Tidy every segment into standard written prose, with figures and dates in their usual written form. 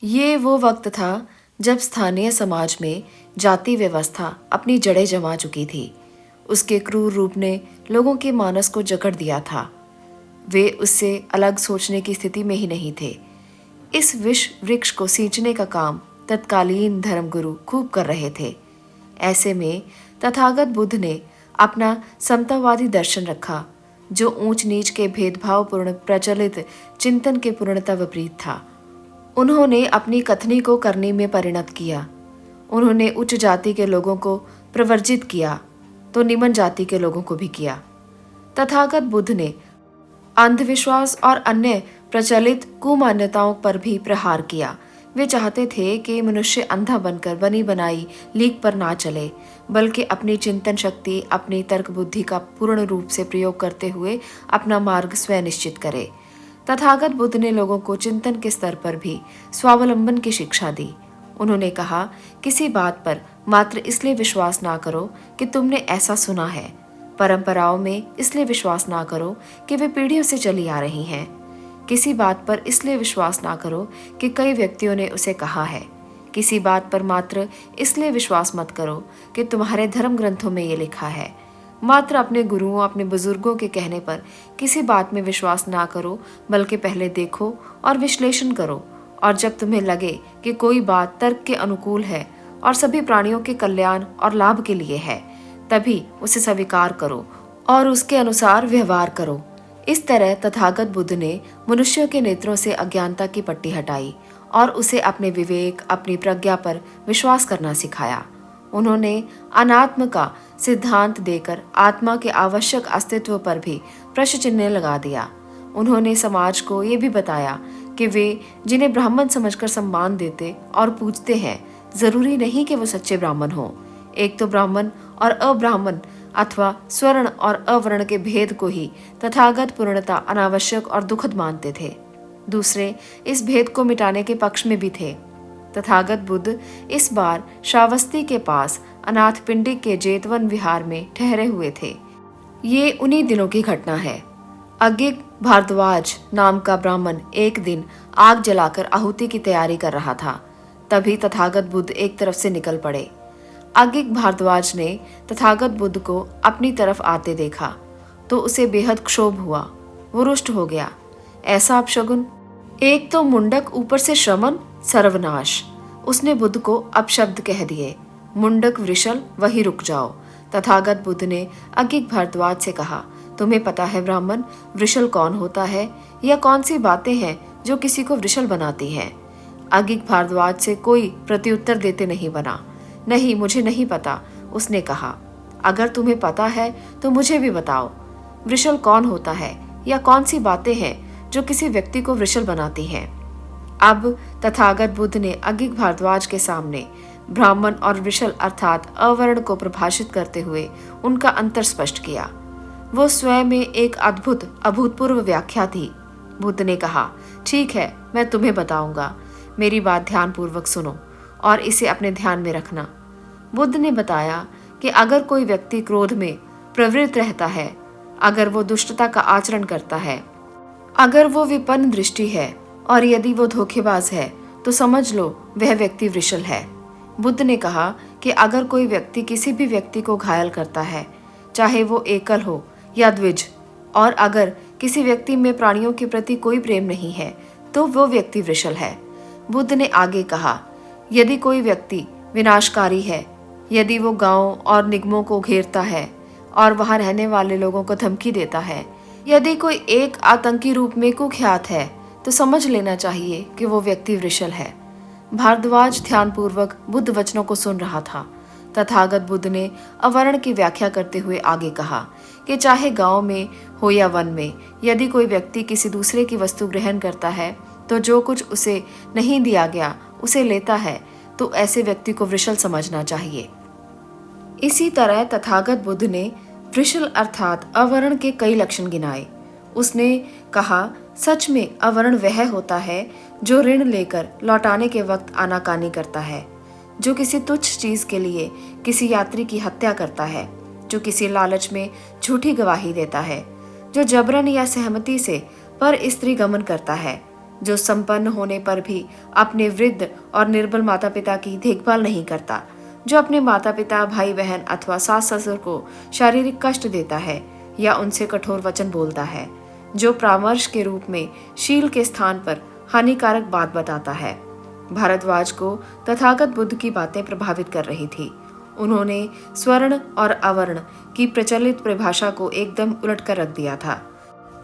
ये वो वक्त था जब स्थानीय समाज में जाति व्यवस्था अपनी जड़ें जमा चुकी थी। उसके क्रूर रूप ने लोगों के मानस को जकड़ दिया था। वे उससे अलग सोचने की स्थिति में ही नहीं थे। इस विष वृक्ष को सींचने का काम तत्कालीन धर्मगुरु खूब कर रहे थे। ऐसे में तथागत बुद्ध ने अपना समतावादी दर्शन रखा, जो ऊंच नीच के भेदभावपूर्ण प्रचलित चिंतन के पूर्णतः विपरीत था। उन्होंने अपनी कथनी को करनी में परिणत किया। उन्होंने उच्च जाति के लोगों को प्रवर्जित किया तो निम्न जाति के लोगों को भी किया। तथागत बुद्ध ने अंधविश्वास और अन्य प्रचलित कुमान्यताओं पर भी प्रहार किया। वे चाहते थे कि मनुष्य अंधा बनकर बनी बनाई लीक पर ना चले, बल्कि अपनी चिंतन शक्ति, अपनी तर्क बुद्धि का पूर्ण रूप से प्रयोग करते हुए अपना मार्ग स्वयं निश्चित करे। तथागत बुद्ध ने लोगों को चिंतन के स्तर पर भी स्वावलंबन की शिक्षा दी। उन्होंने कहा, किसी बात पर मात्र इसलिए विश्वास ना करो कि तुमने ऐसा सुना है। परंपराओं में इसलिए विश्वास ना करो कि वे पीढ़ियों से चली आ रही हैं। किसी बात पर इसलिए विश्वास ना करो कि कई व्यक्तियों ने उसे कहा है। किसी बात पर मात्र इसलिए विश्वास मत करो कि तुम्हारे धर्म ग्रंथों में ये लिखा है। मात्र अपने गुरुओं, अपने बुजुर्गों के कहने पर किसी बात में विश्वास ना करो, बल्कि पहले देखो और विश्लेषण करो, और जब तुम्हें लगे कि कोई बात तर्क के अनुकूल है और सभी प्राणियों के कल्याण और लाभ के लिए है, तभी उसे स्वीकार करो और उसके अनुसार व्यवहार करो। इस तरह तथागत बुद्ध ने मनुष्यों के नेत्रों से अज्ञानता की पट्टी हटाई और उसे अपने विवेक, अपनी प्रज्ञा पर विश्वास करना सिखाया। उन्होंने अनात्म का सिद्धांत देकर आत्मा के आवश्यक अस्तित्व पर भी प्रश्न चिन्ह लगा दिया। उन्होंने समाज को ये भी बताया कि वे जिन्हें ब्राह्मण समझकर सम्मान देते और पूजते हैं, जरूरी नहीं कि वो सच्चे ब्राह्मण हों। एक तो ब्राह्मण और अब्राह्मण अथवा स्वर्ण और अवर्ण के भेद को ही तथागत पूर्णता अनावश्यक और दुखद मानते थे। दूसरे इस भेद को मिटाने के पक्ष में भी थे। तथागत बुद्ध इस बार श्रावस्ती के पास अनाथपिंडी के जेतवन विहार में ठहरे हुए थे। ये उन्हीं दिनों की घटना है। अज्ञिक भारद्वाज नाम का ब्राह्मण एक दिन आग जलाकर आहुति की तैयारी कर रहा था। तभी तथागत बुद्ध एक तरफ से निकल पड़े। अज्ञिक भारद्वाज ने तथागत बुद्ध को अपनी तरफ आते देखा तो उसे बेहद क्षोभ हुआ। वो रुष्ट हो गया। ऐसा अपशगुन! एक तो मुंडक, ऊपर से श्रमण, सर्वनाश! उसने बुद्ध को अपशब्द कह दिए। मुंडक, वृषल, वहीं रुक जाओ। तथागत बुद्ध ने अज्ञिक भारद्वाज से कहा, तुम्हें पता है ब्राह्मण, वृषल कौन होता है या कौन सी बातें हैं जो किसी को वृषल बनाती हैं? अज्ञिक भारद्वाज से कोई प्रत्युत्तर देते नहीं बना। नहीं, मुझे नहीं पता, उसने कहा। अगर तुम्हें पता है तो मुझे भी बताओ। वृषल कौन होता है या कौन सी बातें हैं जो किसी व्यक्ति को वृषल बनाती हैं? अब तथागत बुद्ध ने अज्ञिक भारद्वाज के सामने ब्राह्मण और वृषल अर्थात अवर्ण को प्रभाषित करते हुए उनका अंतर स्पष्ट किया। वो स्वयं में एक अद्भुत अभूतपूर्व व्याख्या थी। बुद्ध ने कहा, ठीक है, मैं तुम्हें बताऊंगा। मेरी बात ध्यानपूर्वक सुनो और इसे अपने ध्यान में रखना। बुद्ध ने बताया कि अगर कोई व्यक्ति क्रोध में प्रवृत्त रहता है, अगर वो दुष्टता का आचरण करता है, अगर वो विपन्न दृष्टि है और यदि वो धोखेबाज है, तो समझ लो वह व्यक्ति वृषल है। बुद्ध ने कहा कि अगर कोई व्यक्ति किसी भी व्यक्ति को घायल करता है, चाहे वो एकल हो या द्विज, और अगर किसी व्यक्ति में प्राणियों के प्रति कोई प्रेम नहीं है, तो वो व्यक्ति वृषल है। बुद्ध ने आगे कहा, यदि कोई व्यक्ति विनाशकारी है, यदि वो गांवों और निगमों को घेरता है और वहां रहने वाले लोगों को धमकी देता है, यदि कोई एक आतंकी रूप में कुख्यात है, तो समझ लेना चाहिए कि वो व्यक्ति वृषल है। भारद्वाज ध्यानपूर्वक बुद्ध वचनों को सुन रहा था। तथागत बुद्ध ने अवर्ण की व्याख्या करते हुए आगे कहा कि चाहे गांव में हो या वन में, यदि कोई व्यक्ति किसी दूसरे की वस्तु ग्रहण करता है तो जो कुछ उसे नहीं दिया गया उसे लेता है, तो ऐसे व्यक्ति को वृषल समझना चाहिए। इसी तरह तथागत बुद्ध ने वृषल अर्थात अवर्ण के कई लक्षण गिनाए। उसने कहा, सच में अवर्ण वह होता है जो ऋण लेकर लौटाने के वक्त आनाकानी करता है, जो किसी तुच्छ चीज के लिए किसी यात्री की हत्या करता है, जो किसी लालच में झूठी गवाही देता है, जो जबरन या सहमति से पर स्त्री गमन करता है, जो संपन्न होने पर भी अपने वृद्ध और निर्बल माता पिता की देखभाल नहीं करता, जो अपने माता पिता, भाई बहन अथवा सास ससुर को शारीरिक कष्ट देता है या उनसे कठोर वचन बोलता है, जो परामर्श के रूप में शील के स्थान पर हानिकारक बात बताता है। भारद्वाज को तथागत बुद्ध की बातें प्रभावित कर रही थी। उन्होंने स्वर्ण और अवर्ण की प्रचलित परिभाषा को एकदम उलट कर रख दिया था।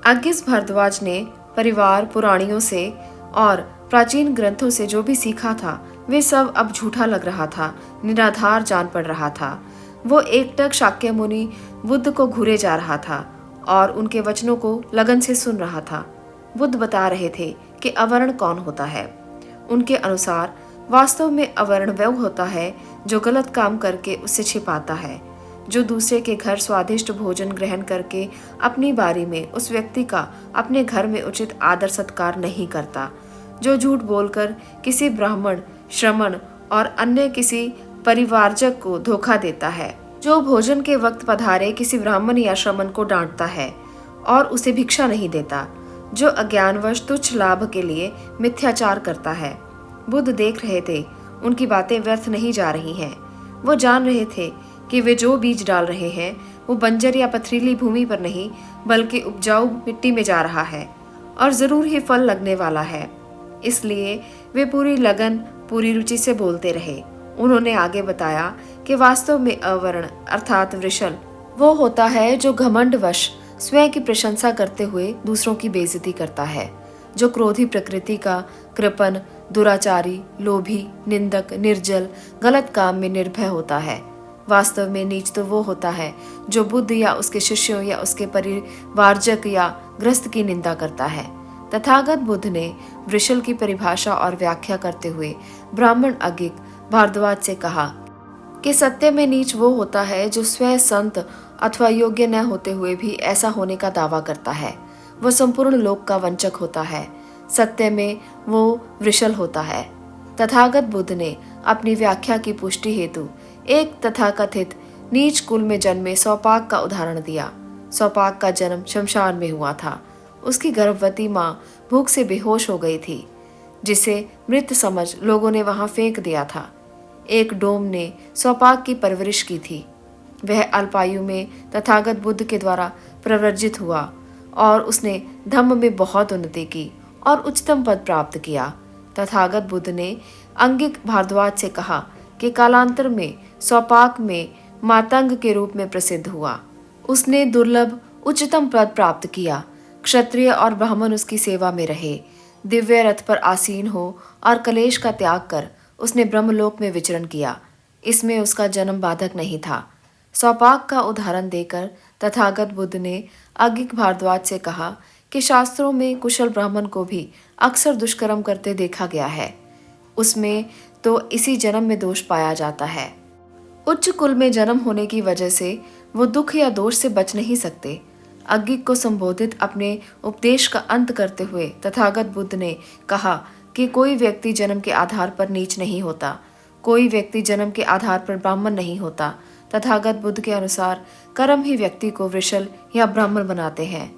अज्ञिस भारद्वाज ने परिवार, पुराणियों से और प्राचीन ग्रंथों से जो भी सीखा था वे सब अब झूठा लग रहा था, निराधार जान पड़ रहा था। वो एकटक शाक्य मुनि बुद्ध को घूरे जा रहा था और उनके वचनों को लगन से सुन रहा था। बुद्ध बता रहे थे कि अवर्ण कौन होता है। उनके अनुसार वास्तव में अवर्ण वह होता है जो गलत काम करके उसे छिपाता है, जो दूसरे के घर स्वादिष्ट भोजन ग्रहण करके अपनी बारी में उस व्यक्ति का अपने घर में उचित आदर सत्कार नहीं करता, जो झूठ बोलकर किसी ब्राह्मण, श्रमण और अन्य किसी परिवारजक को धोखा देता है, जो भोजन के वक्त पधारे किसी ब्राह्मण या श्रमण को डांटता है और उसे भिक्षा नहीं देता, जो अज्ञानवश तुच्छ लाभ के लिए मिथ्याचार करता है। बुद्ध देख रहे थे उनकी बातें व्यर्थ नहीं जा रही हैं। वो जान रहे थे कि वे जो बीज डाल रहे हैं वो बंजर या पथरीली भूमि पर नहीं बल्कि उपजाऊ मिट्टी में जा रहा है और जरूर ही फल लगने वाला है। इसलिए वे पूरी लगन, पूरी रुचि से बोलते रहे। उन्होंने आगे बताया कि वास्तव में अवर्ण अर्थात वृषल वो होता है जो घमंडवश स्वयं की प्रशंसा करते हुए दूसरों की बेइज्जती करता है, जो क्रोधी प्रकृति का, कृपण, दुराचारी, लोभी, निंदक, निर्जल, गलत काम में निर्भय होता है। वास्तव में नीच तो वो होता है जो बुद्ध या उसके शिष्यों या उसके परिवारजक या ग्रस्त की निंदा करता है। तथागत बुद्ध ने वृषल की परिभाषा और व्याख्या करते हुए ब्राह्मण अज्ञिक भारद्वाज से कहा कि सत्य में नीच वो होता है जो स्वयं संत अथवा योग्य न होते हुए भी ऐसा होने का दावा करता है। वह संपूर्ण लोक का वंचक होता है। सत्य में वो वृषल होता है। तथागत बुद्ध ने अपनी व्याख्या की पुष्टि हेतु एक तथाकथित नीच कुल में जन्मे सौपाक का उदाहरण दिया। सौपाक का जन्म शमशान में हुआ था। उसकी गर्भवती माँ भूख से बेहोश हो गई थी, जिसे मृत समझ लोगों ने वहां फेंक दिया था। एक डोम ने सौपाक की परवरिश की थी। वह अल्पायु में तथागत बुद्ध के द्वारा प्रव्रजित हुआ और उसने धम्म में बहुत उन्नति की और उच्चतम पद प्राप्त किया। तथागत बुद्ध ने अंगिक भारद्वाज से कहा कि कालांतर में सौपाक में मातंग के रूप में प्रसिद्ध हुआ। उसने दुर्लभ उच्चतम पद प्राप्त किया। क्षत्रिय और ब्राह्मण उसकी सेवा में रहे। दिव्य रथ पर आसीन हो और कलेश का त्याग कर उसने ब्रह्मलोक में विचरण किया। इसमें उसका जन्म बाधक नहीं था। सौपाक का उदाहरण देकर तथागत बुद्ध ने अज्ञिक भारद्वाज से कहा कि शास्त्रों में कुशल ब्राह्मण को भी अक्सर दुष्कर्म करते देखा गया है। उसमें तो इसी जन्म में दोष पाया जाता है। उच्च कुल में जन्म होने की वजह से वो दुख या दोष से बच नहीं सकते। अज्ञिक को संबोधित अपने उपदेश का अंत करते हुए तथागत बुद्ध ने कहा कि कोई व्यक्ति जन्म के आधार पर नीच नहीं होता, कोई व्यक्ति जन्म के आधार पर ब्राह्मण नहीं होता। तथागत बुद्ध के अनुसार कर्म ही व्यक्ति को वृषल या ब्राह्मण बनाते हैं।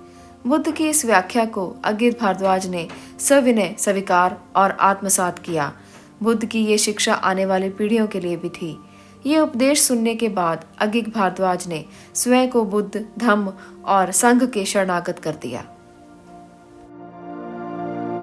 बुद्ध की इस व्याख्या को अज्ञित भारद्वाज ने सविनय स्वीकार और आत्मसात किया। बुद्ध की ये शिक्षा आने वाली पीढ़ियों के लिए भी थी। ये उपदेश सुनने के बाद अज्ञिक भारद्वाज ने स्वयं को बुद्ध, धम्म और संघ के शरणागत कर दिया।